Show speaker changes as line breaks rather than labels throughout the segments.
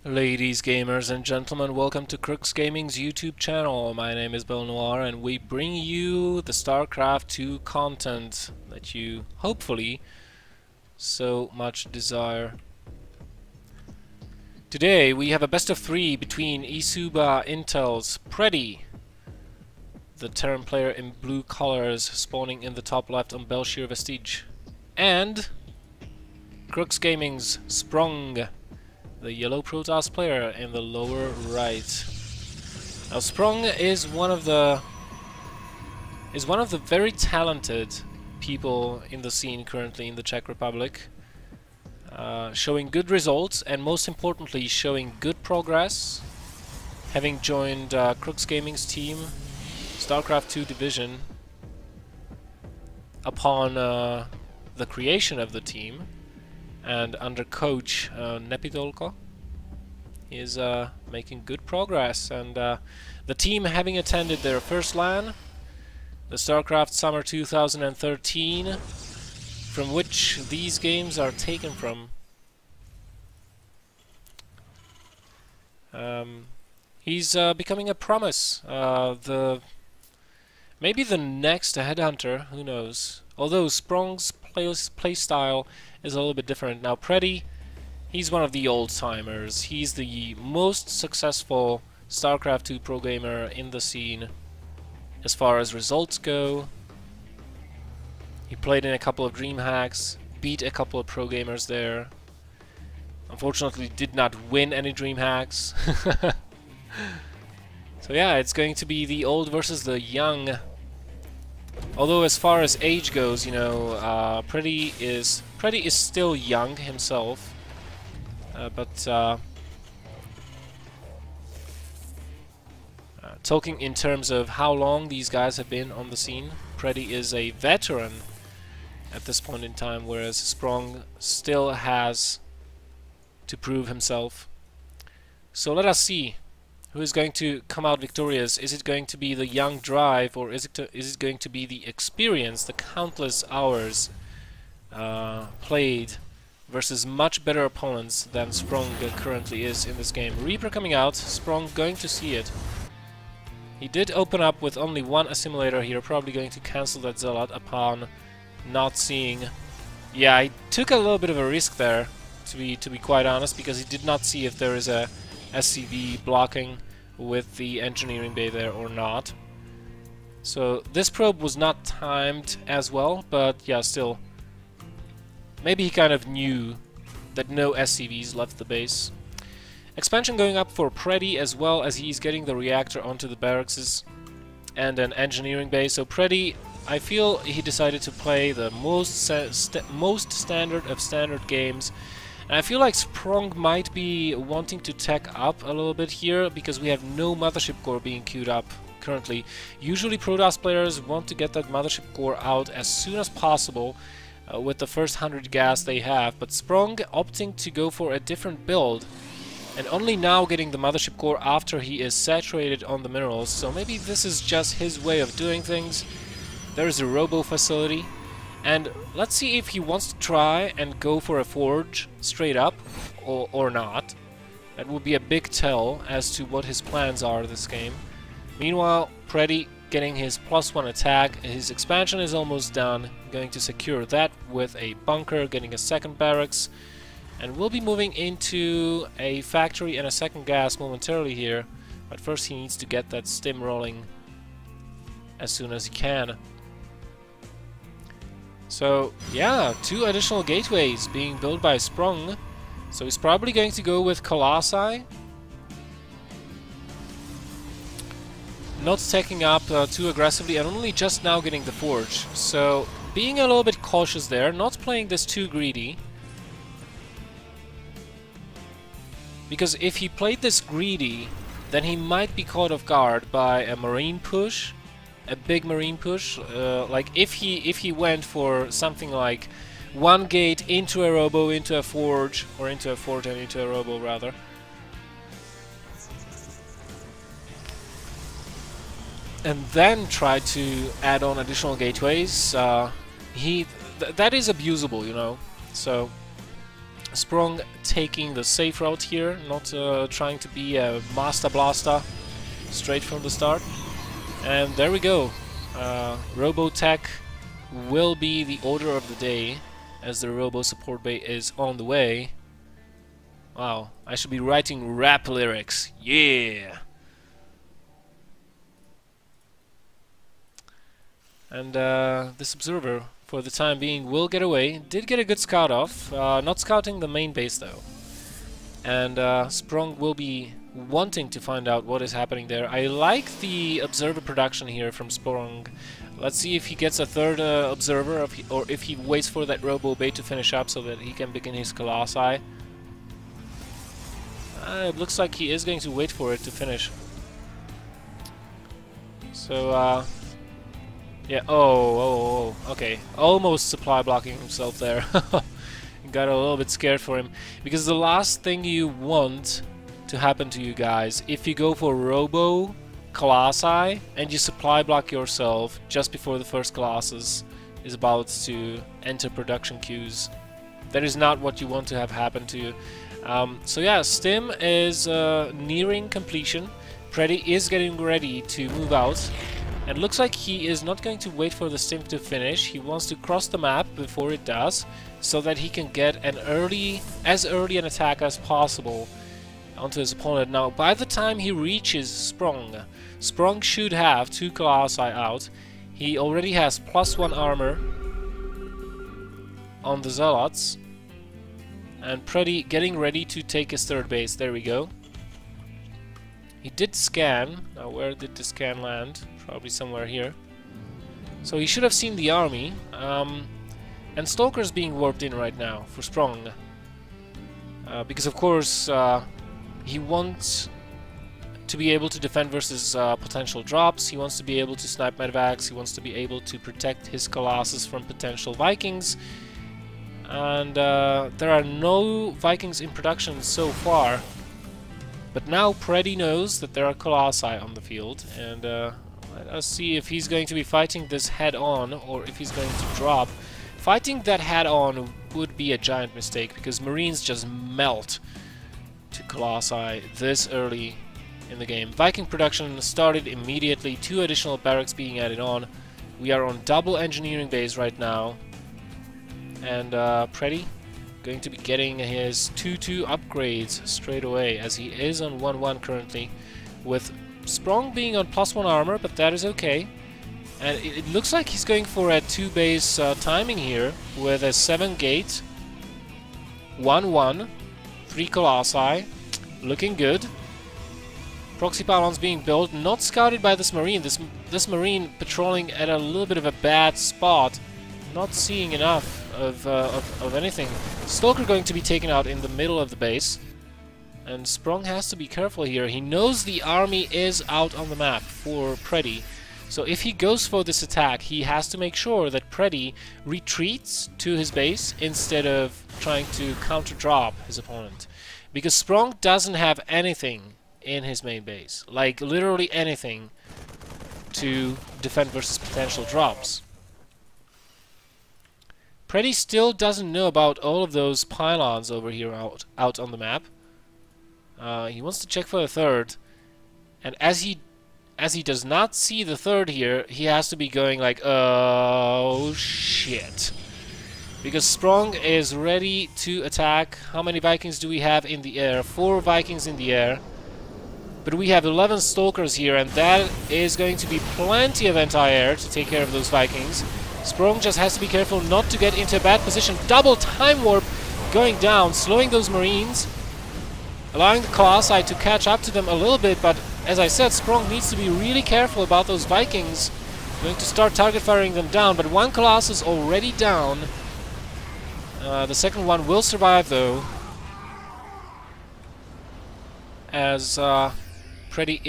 Ladies, gamers, and gentlemen, welcome to Crux Gaming's YouTube channel. My name is Noir, and we bring you the StarCraft 2 content that you, hopefully, so much desire. Today we have a best of 3 between Isuba Intel's PredY, the Terran player in blue colors spawning in the top left on Belshir Vestige, and Crux Gaming's SpronG, the yellow Protoss player in the lower right. Now SpronG is one of the very talented people in the scene currently in the Czech Republic, showing good results and most importantly showing good progress, having joined Crux Gaming's team, StarCraft 2 division, upon the creation of the team. And under coach Nepitolko is making good progress, and the team having attended their first LAN, the StarCraft Summer 2013, from which these games are taken from. He's becoming a promise, maybe the next headhunter, who knows. Although SpronG's play style is a little bit different. Now PredY, he's one of the old-timers. He's the most successful StarCraft 2 pro gamer in the scene as far as results go. He played in a couple of DreamHacks, beat a couple of pro gamers there. Unfortunately did not win any DreamHacks. So yeah, it's going to be the old versus the young. Although as far as age goes, you know, PredY is still young himself, but talking in terms of how long these guys have been on the scene, PredY is a veteran at this point in time, whereas SpronG still has to prove himself. So let us see who is going to come out victorious. Is it going to be the young drive, or is it going to be the experience, the countless hours played versus much better opponents than SpronG currently is in this game? Reaper coming out, SpronG going to see it. He did open up with only one assimilator here, probably going to cancel that Zealot upon not seeing. Yeah, he took a little bit of a risk there, to be quite honest, because he did not see if there is a SCV blocking with the engineering bay there or not. So this probe was not timed as well, but yeah, still. Maybe he kind of knew that no SCVs left the base. Expansion going up for PredY, as well as he's getting the reactor onto the barracks and an engineering base. So PredY, I feel he decided to play the most standard of standard games. And I feel like SpronG might be wanting to tech up a little bit here, because we have no mothership core being queued up currently. Usually Protoss players want to get that mothership core out as soon as possible with the first 100 gas they have, but SpronG opting to go for a different build and only now getting the mothership core after he is saturated on the minerals. So maybe this is just his way of doing things. There is a robo facility. And let's see if he wants to try and go for a forge straight up or not. That would be a big tell as to what his plans are this game. Meanwhile, PredY getting his +1 attack. His expansion is almost done. Going to secure that with a bunker, getting a second barracks. And we'll be moving into a factory and a second gas momentarily here. But first he needs to get that stim rolling as soon as he can. So yeah, 2 additional gateways being built by SpronG. So he's probably going to go with Colossi. Not taking up too aggressively and only just now getting the forge. So being a little bit cautious there, not playing this too greedy. Because if he played this greedy, then he might be caught off guard by a marine push. A big marine push, like if he went for something like 1 gate into a robo, into a forge, or into a forge and into a robo rather. And then try to add on additional gateways, that is abusable, you know. So SpronG taking the safe route here, not trying to be a Master Blaster straight from the start. And there we go. Robotech will be the order of the day, as the Robo support bay is on the way. Wow, I should be writing rap lyrics. Yeah! And this observer, for the time being, will get away. Did get a good scout off, not scouting the main base though. And SpronG will be wanting to find out what is happening there. I like the observer production here from SpronG. Let's see if he gets a third observer, or if he waits for that Robo Bay to finish up so that he can begin his Colossi. It looks like he is going to wait for it to finish. So, yeah, oh, okay. Almost supply blocking himself there. Got a little bit scared for him. Because the last thing you want to happen to you guys, if you go for Robo Colossi and you supply block yourself just before the first Colossus is about to enter production queues, that is not what you want to have happen to you. So yeah, Stim is nearing completion. PredY is getting ready to move out. And looks like he is not going to wait for the Stim to finish. He wants to cross the map before it does, so that he can get an as early an attack as possible onto his opponent. Now, by the time he reaches SpronG, SpronG should have 2 Colossi out. He already has +1 armor on the Zealots. And PredY getting ready to take his third base. There we go. He did scan. Now, where did the scan land? Probably somewhere here. So he should have seen the army. And Stalker's being warped in right now for SpronG. Because of course he wants to be able to defend versus potential drops. He wants to be able to snipe medvacs. He wants to be able to protect his Colossus from potential Vikings. And there are no Vikings in production so far. But now PredY knows that there are Colossi on the field, and let us see if he's going to be fighting this head-on, or if he's going to drop. Fighting that head-on would be a giant mistake, because Marines just melt to Colossi this early in the game. Viking production started immediately, 2 additional barracks being added on. We are on double engineering base right now, and PredY going to be getting his 2-2 upgrades straight away, as he is on 1-1 currently, with SpronG being on +1 armor, but that is okay. And it looks like he's going for a 2 base timing here, with a 7 gate, 1-1, 3 Colossi, looking good. Proxy pylons being built, not scouted by this Marine. This Marine patrolling at a little bit of a bad spot, not seeing enough of anything. Stalker going to be taken out in the middle of the base, and SpronG has to be careful here. He knows the army is out on the map for PredY, so if he goes for this attack, he has to make sure that PredY retreats to his base instead of trying to counter-drop his opponent, because SpronG doesn't have anything in his main base, like literally anything to defend versus potential drops. PredY still doesn't know about all of those pylons over here out on the map. He wants to check for the third, and as he does not see the third here, he has to be going like, oh shit, because SpronG is ready to attack. How many Vikings do we have in the air? 4 Vikings in the air, but we have 11 Stalkers here, and that is going to be plenty of anti-air to take care of those Vikings. SpronG just has to be careful not to get into a bad position. Double time warp going down, slowing those Marines, allowing the Colossi to catch up to them a little bit, but as I said, SpronG needs to be really careful about those Vikings. Going to start target firing them down, but 1 Colossus already down. The second one will survive though, as PredY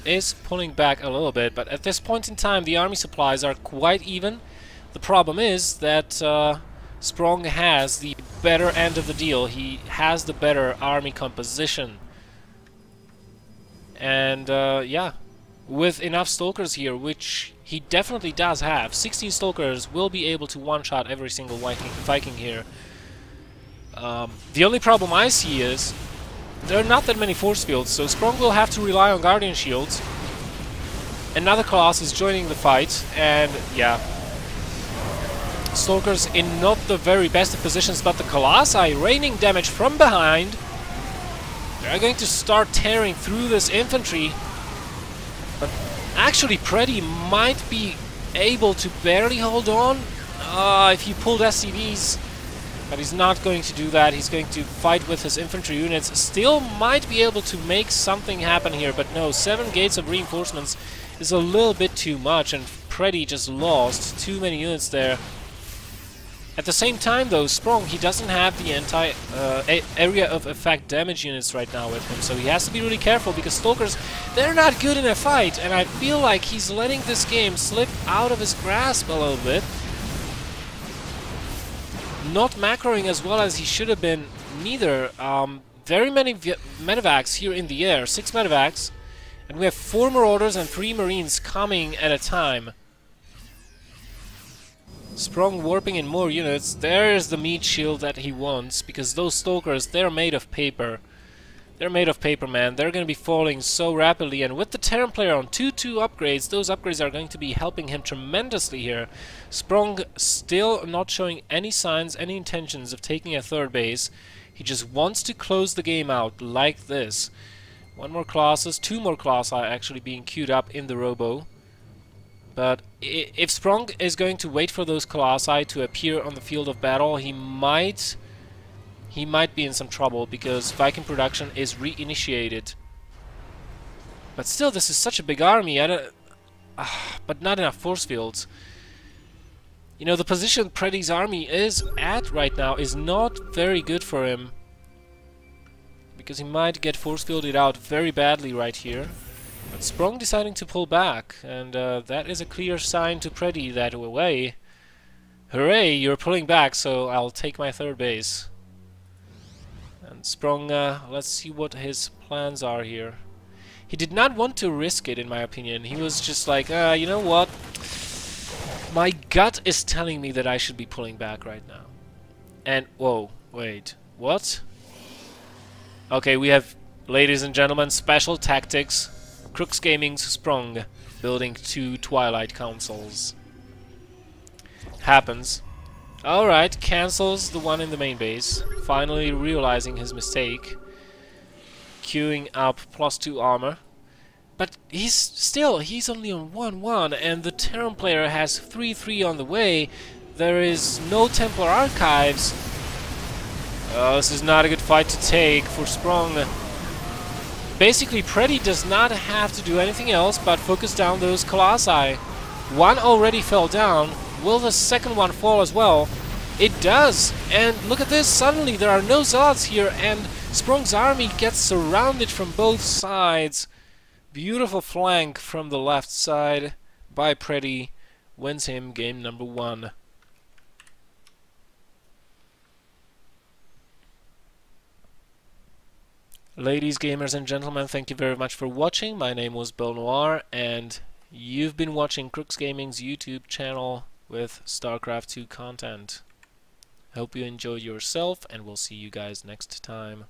is pulling back a little bit, but at this point in time the army supplies are quite even. The problem is that SpronG has the better end of the deal. He has the better army composition. And yeah, with enough Stalkers here, which he definitely does have, 16 Stalkers will be able to one-shot every single Viking here. The only problem I see is there are not that many force fields, so SpronG will have to rely on Guardian Shields. Another class is joining the fight, and yeah, Stalkers in not the very best of positions, but the Colossi raining damage from behind. They're going to start tearing through this infantry, but actually PredY might be able to barely hold on if he pulled SCVs, but he's not going to do that. He's going to fight with his infantry units. Still might be able to make something happen here, but no, 7 gates of reinforcements is a little bit too much, and PredY just lost too many units there. At the same time though, SpronG, he doesn't have the area of effect damage units right now with him, so he has to be really careful, because Stalkers, they're not good in a fight, and I feel like he's letting this game slip out of his grasp a little bit. Not macroing as well as he should have been, neither. Very many medevacs here in the air, 6 medevacs, and we have 4 marauders and 3 marines coming at a time. SpronG warping in more units. There's the meat shield that he wants, because those Stalkers, they're made of paper. They're made of paper, man. They're going to be falling so rapidly, and with the Terran player on 2-2 upgrades, those upgrades are going to be helping him tremendously here. SpronG still not showing any signs, any intentions of taking a 3rd base. He just wants to close the game out like this. 1 more classes, 2 more classes are actually being queued up in the robo. But if SpronG is going to wait for those Colossi to appear on the field of battle, he might be in some trouble, because Viking production is reinitiated. But still, this is such a big army, but not enough force fields. You know, the position PredY's army is at right now is not very good for him, because he might get force fielded out very badly right here. But SpronG deciding to pull back, and that is a clear sign to PredY that way. Hooray, you're pulling back, so I'll take my 3rd base. And SpronG, let's see what his plans are here. He did not want to risk it, in my opinion. He was just like, you know what? My gut is telling me that I should be pulling back right now. And, whoa, wait, what? Okay, we have, ladies and gentlemen, special tactics. Crux Gaming's SpronG building 2 Twilight Councils. Happens. Alright, cancels the one in the main base. Finally realizing his mistake. Queuing up +2 armor. But he's only on 1-1, and the Terran player has 3-3 on the way. There is no Templar Archives. Oh, this is not a good fight to take for SpronG. Basically, PredY does not have to do anything else but focus down those Colossi. 1 already fell down. Will the 2nd one fall as well? It does! And look at this, suddenly there are no Zealots here, and SpronG's army gets surrounded from both sides. Beautiful flank from the left side by PredY. Wins him game number 1. Ladies, gamers and gentlemen, thank you very much for watching. My name was Belnoir, and you've been watching Crux Gaming's YouTube channel with StarCraft 2 content. Hope you enjoyed yourself, and we'll see you guys next time.